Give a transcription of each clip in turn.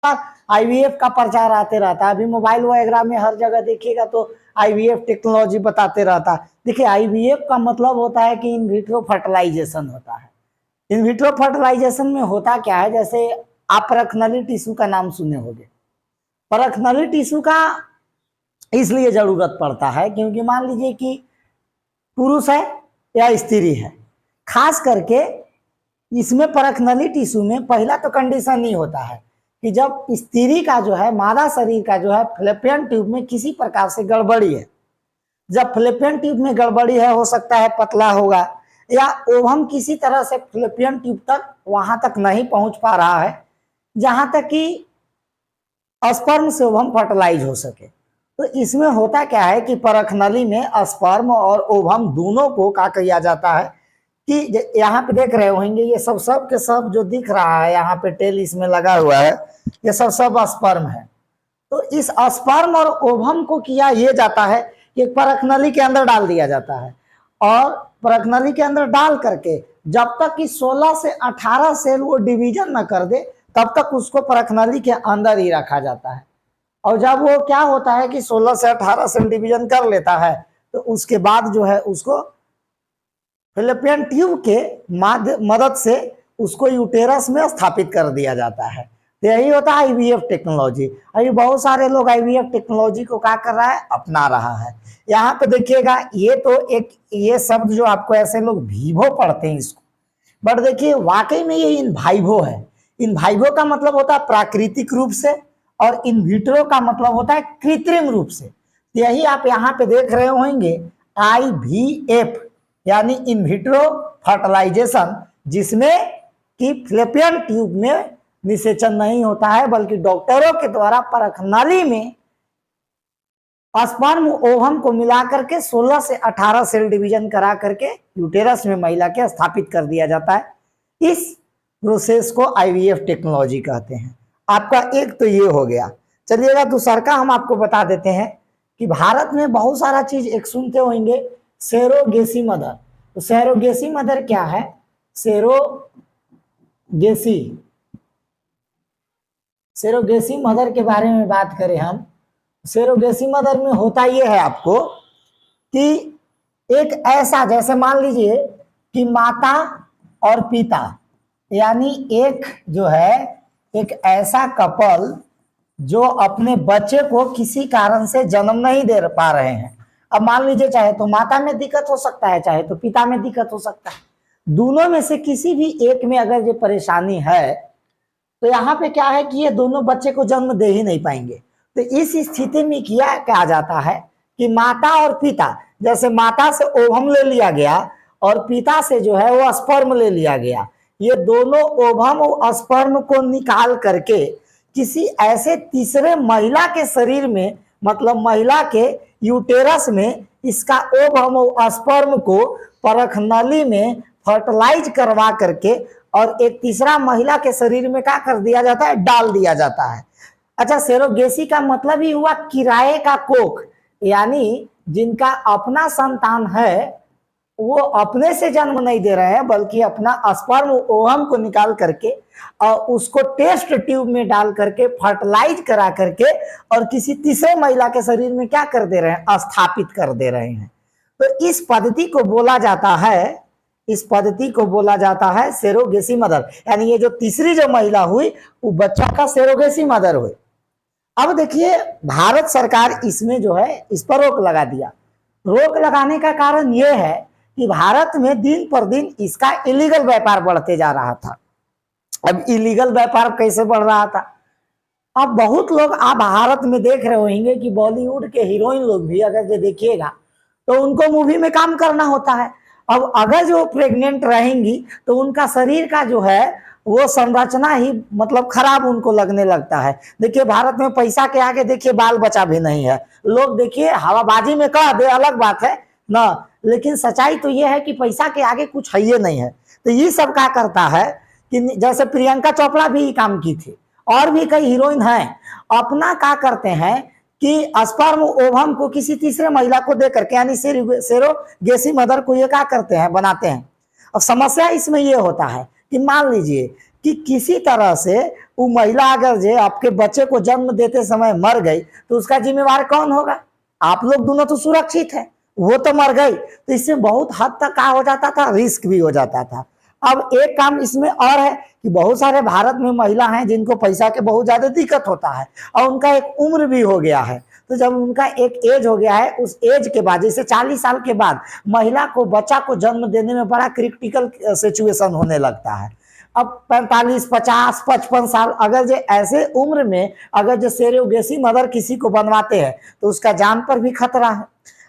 IVF का प्रचार आते रहता है। अभी मोबाइल वगैरह में हर जगह देखिएगा तो आईवीएफ टेक्नोलॉजी बताते रहता है। देखिए आईवीएफ का मतलब होता है कि इन विट्रो फर्टिलाइजेशन होता है। इन विट्रो फर्टिलाइजेशन में होता क्या है, जैसे आप परखनली टिश्यू का नाम सुने होंगे। परखनली टिश्यू का इसलिए जरूरत पड़ता है क्योंकि मान लीजिए कि पुरुष है या स्त्री है, खास करके इसमें परखनली टिश्यू में पहला तो कंडीशन ही होता है कि जब स्त्री का जो है, मादा शरीर का जो है फैलोपियन ट्यूब में किसी प्रकार से गड़बड़ी है। जब फैलोपियन ट्यूब में गड़बड़ी है, हो सकता है पतला होगा या ओवम किसी तरह से फैलोपियन ट्यूब तक वहां तक नहीं पहुंच पा रहा है जहां तक कि स्पर्म से ओवम फर्टिलाइज हो सके। तो इसमें होता क्या है कि परखनली में स्पर्म और ओवम दोनों को क्या किया जाता है कि यहाँ पे देख रहे होंगे ये सब के सब जो दिख रहा है यहाँ पे टेल इसमें लगा हुआ है, ये सब स्पर्म है। तो इस स्पर्म और ओवम को किया ये जाता है कि परखनली के अंदर डाल दिया जाता है और परखनली के अंदर डाल करके जब तक कि 16 से 18 सेल वो डिवीजन न कर दे तब तक उसको परखनली के अंदर ही रखा जाता है। और जब वो क्या होता है कि 16 से 18 सेल डिवीजन कर लेता है तो उसके बाद जो है उसको फैलोपियन ट्यूब के मदद से उसको यूटेरस में स्थापित कर दिया जाता है। तो यही होता है आईवीएफ टेक्नोलॉजी। अभी बहुत सारे लोग आईवीएफ टेक्नोलॉजी को क्या कर रहा है, अपना रहा है। यहाँ पे देखिएगा ये तो एक ये शब्द जो आपको ऐसे लोग वीवो पढ़ते हैं इसको, बट देखिए वाकई में ये इन वाइवो है। इन वाइवो का मतलब होता है प्राकृतिक रूप से और इन विट्रो का मतलब होता है कृत्रिम रूप से। तो यही आप यहाँ पे देख रहे होंगे आईवीएफ यानी इन विट्रो फर्टिलाइजेशन, जिसमें कि फैलोपियन ट्यूब में निषेचन नहीं होता है बल्कि डॉक्टरों के द्वारा परखनली में स्पर्म ओवम को मिला करके 16 से 18 सेल डिवीजन करा करके यूटेरस में महिला के स्थापित कर दिया जाता है। इस प्रोसेस को आईवीएफ टेक्नोलॉजी कहते हैं। आपका एक तो ये हो गया। चलिएगा दूसरा का हम आपको बता देते हैं कि भारत में बहुत सारा चीज एक सुनते होंगे सेरोगेसी मदर। तो सेरोगेसी मदर क्या है? सेरोगेसी मदर के बारे में बात करें हम, सेरोगेसी मदर में होता ये है आपको कि एक ऐसा, जैसे मान लीजिए कि माता और पिता यानी एक जो है एक ऐसा कपल जो अपने बच्चे को किसी कारण से जन्म नहीं दे पा रहे हैं। अब मान लीजिए चाहे तो माता में दिक्कत हो सकता है, चाहे तो पिता में दिक्कत हो सकता है। दोनों में से किसी भी एक में अगर ये परेशानी है तो यहाँ पे क्या है कि ये दोनों बच्चे को जन्म दे ही नहीं पाएंगे। तो इस स्थिति में क्या कहा जाता है कि माता और पिता, जैसे माता से ओवम ले लिया गया और पिता से जो है वो स्पर्म ले लिया गया, ये दोनों ओवम और स्पर्म को निकाल करके किसी ऐसे तीसरे महिला के शरीर में, मतलब महिला के यूटेरस में इसका ओवम और स्पर्म को परखनली में फर्टिलाइज करवा करके और एक तीसरा महिला के शरीर में क्या कर दिया जाता है, डाल दिया जाता है। अच्छा, सेरोगेसी का मतलब ही हुआ किराए का कोख, यानी जिनका अपना संतान है वो अपने से जन्म नहीं दे रहे हैं बल्कि अपना स्पर्म ओवम को निकाल करके और उसको टेस्ट ट्यूब में डाल करके फर्टिलाइज करा करके और किसी तीसरे महिला के शरीर में क्या कर दे रहे हैं, स्थापित कर दे रहे हैं। तो इस पद्धति को बोला जाता है, इस पद्धति को बोला जाता है सेरोगेसी मदर, यानी ये जो तीसरी जो महिला हुई वो बच्चा का सेरोगेसी मदर हुई। अब देखिए भारत सरकार इसमें जो है इस पर रोक लगा दिया। रोक लगाने का कारण यह है कि भारत में दिन पर दिन इसका इलीगल व्यापार बढ़ते जा रहा था। अब इलीगल व्यापार कैसे बढ़ रहा था? अब बहुत लोग आप भारत में देख रहे होंगे कि बॉलीवुड के हीरोइन लोग भी अगर ये देखिएगा तो उनको मूवी में काम करना होता है। अब अगर जो प्रेग्नेंट रहेंगी तो उनका शरीर का जो है वो संरचना ही मतलब खराब उनको लगने लगता है। देखिए भारत में पैसा के आगे देखिए बाल बचा भी नहीं है। लोग देखिए हवाबाजी में कह दे अलग बात है ना, लेकिन सच्चाई तो ये है कि पैसा के आगे कुछ है ये नहीं है। तो ये सब क्या करता है कि जैसे प्रियंका चोपड़ा भी काम की थी और भी कई हीरोइन हैं, अपना क्या करते हैं कि स्पर्म ओवम को किसी तीसरे महिला को दे करके यानी सेरोगेसी मदर को ये क्या करते हैं, बनाते हैं। अब समस्या इसमें ये होता है कि मान लीजिए कि किसी तरह से वो महिला अगर जो आपके बच्चे को जन्म देते समय मर गई तो उसका जिम्मेवार कौन होगा? आप लोग दोनों तो सुरक्षित है, वो तो मर गई। तो इससे बहुत हद तक क्या हो जाता था, रिस्क भी हो जाता था। अब एक काम इसमें और है कि बहुत सारे भारत में महिला हैं जिनको पैसा के बहुत ज्यादा दिक्कत होता है और उनका एक उम्र भी हो गया है। तो जब उनका एक एज हो गया है, उस एज के बाद जैसे 40 साल के बाद महिला को बच्चा को जन्म देने में बड़ा क्रिटिकल सिचुएशन होने लगता है। अब 45, 50, 55 साल अगर जो ऐसे उम्र में अगर जो सेरोगेसी मदर किसी को बनवाते हैं तो उसका जान पर भी खतरा है।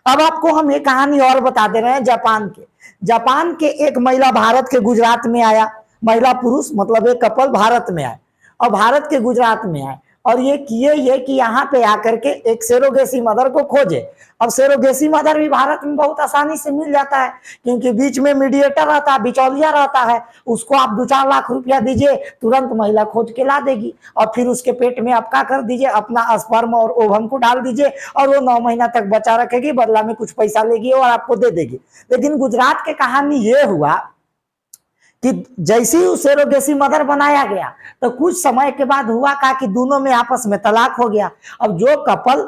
अब आपको हम एक कहानी और बता दे रहे हैं जापान के एक महिला भारत के गुजरात में आया, महिला पुरुष मतलब एक कपल भारत में आए और भारत के गुजरात में आए और ये किए ये कि यहाँ पे आकर के एक सेरोगेसी मदर को खोजे। अब सेरोगेसी मदर भी भारत में बहुत आसानी से मिल जाता है क्योंकि बीच में मीडिएटर रहता है, बिचौलिया रहता है। उसको आप 2-4 लाख रुपया दीजिए, तुरंत महिला खोज के ला देगी और फिर उसके पेट में आप क्या कर दीजिए, अपना स्पर्म और ओवम को डाल दीजिए और वो 9 महीना तक बच्चा रखेगी, बदला में कुछ पैसा लेगी और आपको दे देगी। लेकिन गुजरात के कहानी ये हुआ कि जैसे ही सेरोगेसी मदर बनाया गया तो कुछ समय के बाद हुआ का कि दोनों में आपस में तलाक हो गया। अब जो कपल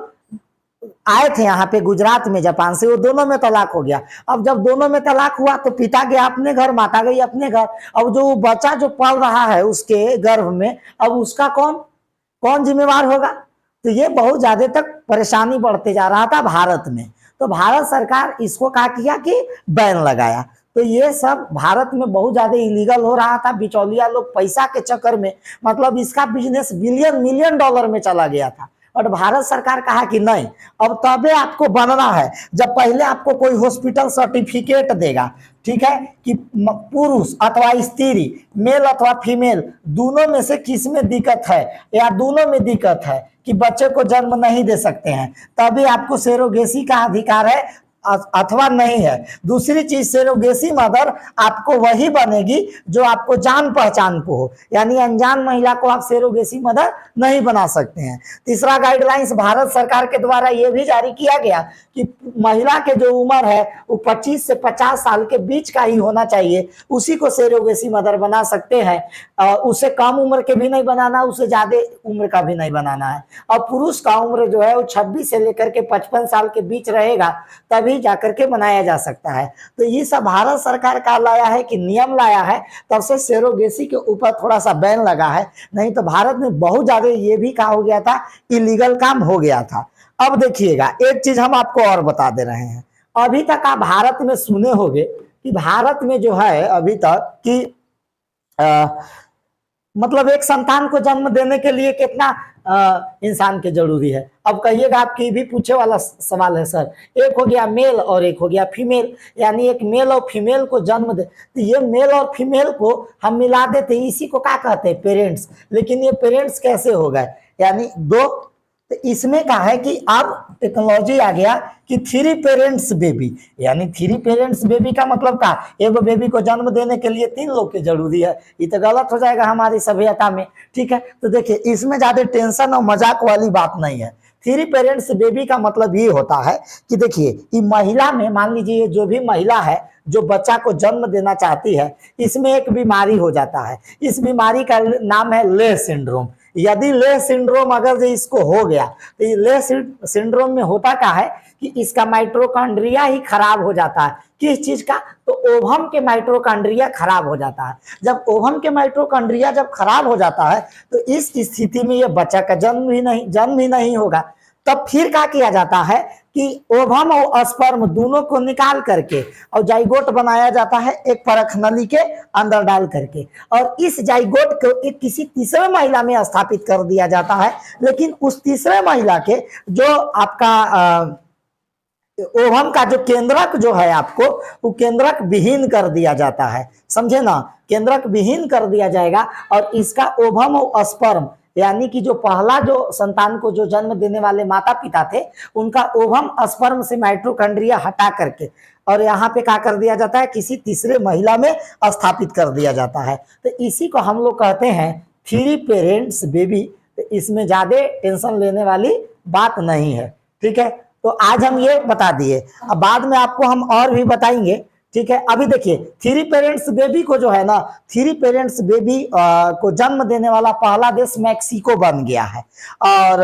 आए थे यहाँ पे गुजरात में जापान से, वो दोनों में तलाक हो गया। अब जब दोनों में तलाक हुआ तो पिता गया अपने घर, माता गई अपने घर। अब जो बच्चा जो पल रहा है उसके गर्भ में, अब उसका कौन जिम्मेवार होगा? तो ये बहुत ज्यादा तक परेशानी बढ़ते जा रहा था भारत में। तो भारत सरकार इसको क्या किया कि बैन लगाया। तो ये सब भारत में बहुत ज्यादा इलीगल हो रहा था। बिचौलिया लोग पैसा के चक्कर में, मतलब इसका बिजनेस बिलियन मिलियन डॉलर में चला गया था। और भारत सरकार कहा कि नहीं, अब तबे आपको बनना है जब पहले आपको कोई हॉस्पिटल सर्टिफिकेट देगा, ठीक है, कि पुरुष अथवा स्त्री, मेल अथवा फीमेल, दोनों में से किस में दिक्कत है या दोनों में दिक्कत है कि बच्चे को जन्म नहीं दे सकते हैं, तभी आपको सेरोगेसी का अधिकार है अथवा नहीं है। दूसरी चीज, सेरोगेसी मदर आपको वही बनेगी जो आपको जान पहचान को हो, यानी अनजान महिला को आप सेरोगेसी मदर नहीं बना सकते हैं। तीसरा गाइडलाइंस भारत सरकार के द्वारा यह भी जारी किया गया कि महिला के जो उम्र है वो 25 से 50 साल के बीच का ही होना चाहिए, उसी को सेरोगेसी मदर बना सकते हैं। उससे कम उम्र के भी नहीं बनाना, उससे ज्यादा उम्र का भी नहीं बनाना है। और पुरुष का उम्र जो है वो 26 से लेकर के 55 साल के बीच रहेगा, तभी जाकर के बनाया जा सकता है। तो ये सब भारत सरकार का लाया है कि नियम लाया है, तब से सेरोगेसी के ऊपर थोड़ा सा बैन लगा है। नहीं तो भारत में बहुत ज्यादा ये भी कहा हो गया था, इलीगल काम हो गया था। अब देखिएगा एक चीज हम आपको और बता दे रहे हैं। अभी तक आप भारत में सुने होंगे कि भारत में जो है अभी तक कि मतलब एक संतान को जन्म देने के लिए कितना इंसान के जरूरी है। अब कहिएगा, आपकी भी पूछे वाला सवाल है सर, एक हो गया मेल और एक हो गया फीमेल, यानी एक मेल और फीमेल को जन्म दे, तो ये मेल और फीमेल को हम मिला देते, इसी को क्या कहते हैं, पेरेंट्स। लेकिन ये पेरेंट्स कैसे हो गए, यानी दो। तो इसमें कहा है कि अब टेक्नोलॉजी आ गया कि 3 पेरेंट्स बेबी, यानी 3 पेरेंट्स बेबी का मतलब क्या, एक बेबी को जन्म देने के लिए 3 लोग की जरूरी है। ये तो गलत हो जाएगा हमारी सभ्यता में, ठीक है। तो देखिए इसमें ज्यादा टेंशन और मजाक वाली बात नहीं है। 3 पेरेंट्स बेबी का मतलब ये होता है कि देखिए ये महिला में, मान लीजिए जो भी महिला है जो बच्चा को जन्म देना चाहती है, इसमें एक बीमारी हो जाता है। इस बीमारी का नाम है लेह सिंड्रोम। यदि लेह सिंड्रोम अगर जो इसको हो गया तो ये लेह सिंड्रोम में होता क्या है कि इसका माइटोकॉन्ड्रिया ही खराब हो जाता है। किस चीज का, तो ओवम के माइटोकॉन्ड्रिया खराब हो जाता है। जब ओवम के माइटोकॉन्ड्रिया जब खराब हो जाता है तो इस स्थिति में ये बच्चा का जन्म ही नहीं होगा। तब फिर क्या किया जाता है कि ओवम और स्पर्म दोनों को निकाल करके और जाइगोट बनाया जाता है एक परख नली के अंदर डाल करके, और इस जाइगोट को एक किसी तीसरे महिला में स्थापित कर दिया जाता है। लेकिन उस तीसरे महिला के जो आपका ओवम का जो केंद्रक जो है आपको, वो केंद्रक विहीन कर दिया जाता है, समझे ना, केंद्रक विहीन कर दिया जाएगा। और इसका ओवम और स्पर्म, यानी कि जो पहला जो संतान को जो जन्म देने वाले माता पिता थे, उनका ओवम स्पर्म से माइटोकॉन्ड्रिया हटा करके और यहाँ पे क्या कर दिया जाता है, किसी तीसरे महिला में स्थापित कर दिया जाता है। तो इसी को हम लोग कहते हैं 3 पेरेंट्स बेबी। तो इसमें ज्यादा टेंशन लेने वाली बात नहीं है, ठीक है। तो आज हम ये बता दिए, अब बाद में आपको हम और भी बताएंगे ठीक है। अभी देखिए थ्री पेरेंट्स बेबी को जो है ना, थ्री पेरेंट्स बेबी को जन्म देने वाला पहला देश मैक्सिको बन गया है। और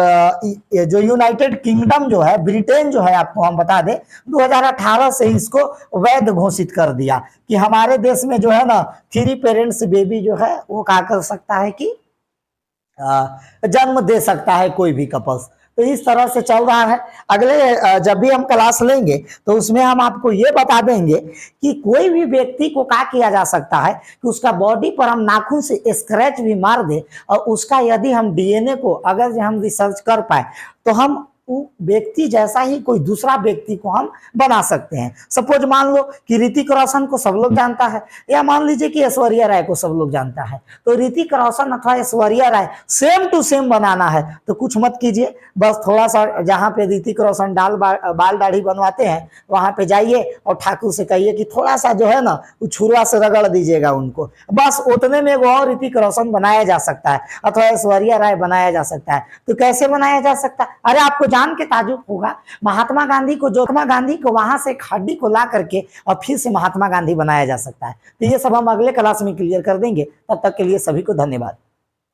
ये जो यूनाइटेड किंगडम जो है, ब्रिटेन जो है, आपको हम बता दें 2018 से इसको वैध घोषित कर दिया कि हमारे देश में जो है ना थ्री पेरेंट्स बेबी जो है वो क्या कर सकता है कि जन्म दे सकता है कोई भी कपल्स। तो इस तरह से चल रहा है। अगले जब भी हम क्लास लेंगे तो उसमें हम आपको ये बता देंगे कि कोई भी व्यक्ति को क्या किया जा सकता है कि उसका बॉडी पर हम नाखून से स्क्रैच भी मार दे और उसका यदि हम डीएनए को अगर हम रिसर्च कर पाए तो हम व्यक्ति जैसा ही कोई दूसरा व्यक्ति को हम बना सकते हैं। सपोज मान लो कि ऋतिक रोशन को सब लोग जानता है, या मान लीजिए कि ऐश्वर्या राय को सब लोग जानता है, तो ऋतिक रोशन अथवा Aishwarya Rai same to same बनाना है तो कुछ मत कीजिए, बस थोड़ा सा जहां पे ऋतिक रोशन बाल दाढ़ी बनवाते हैं वहां पे जाइए और ठाकुर से कहिए कि थोड़ा सा जो है ना छुरा से रगड़ दीजिएगा उनको, बस उतने में वो और ऋतिक रोशन बनाया जा सकता है अथवा ऐश्वर्या राय बनाया जा सकता है। तो कैसे बनाया जा सकता है? अरे आपको जान के ताजुब होगा, महात्मा गांधी को वहां से एक हड्डी को ला करके और फिर से महात्मा गांधी बनाया जा सकता है। तो ये सब हम अगले क्लास में क्लियर कर देंगे। तब तक के लिए सभी को धन्यवाद।